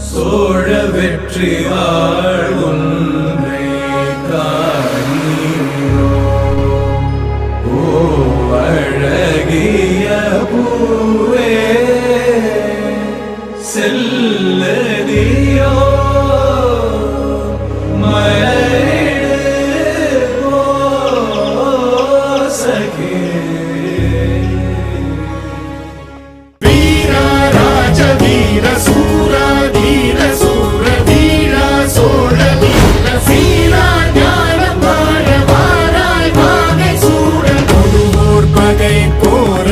சோழ வெற்றி ஒன்றை காணீரோ ஓ அழகிய பூவே செல்லதியோ மலரிடு சகே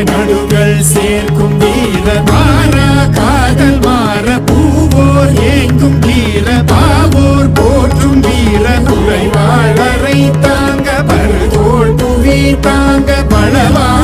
நடுகள் சேர்க்கும் வீர மாறா காதல் மாற பூவோர் ஏங்கும் வீர பாவோர் போற்றும் வீர குறைவாளரை தாங்க பருதோள் புவி தாங்க பலவா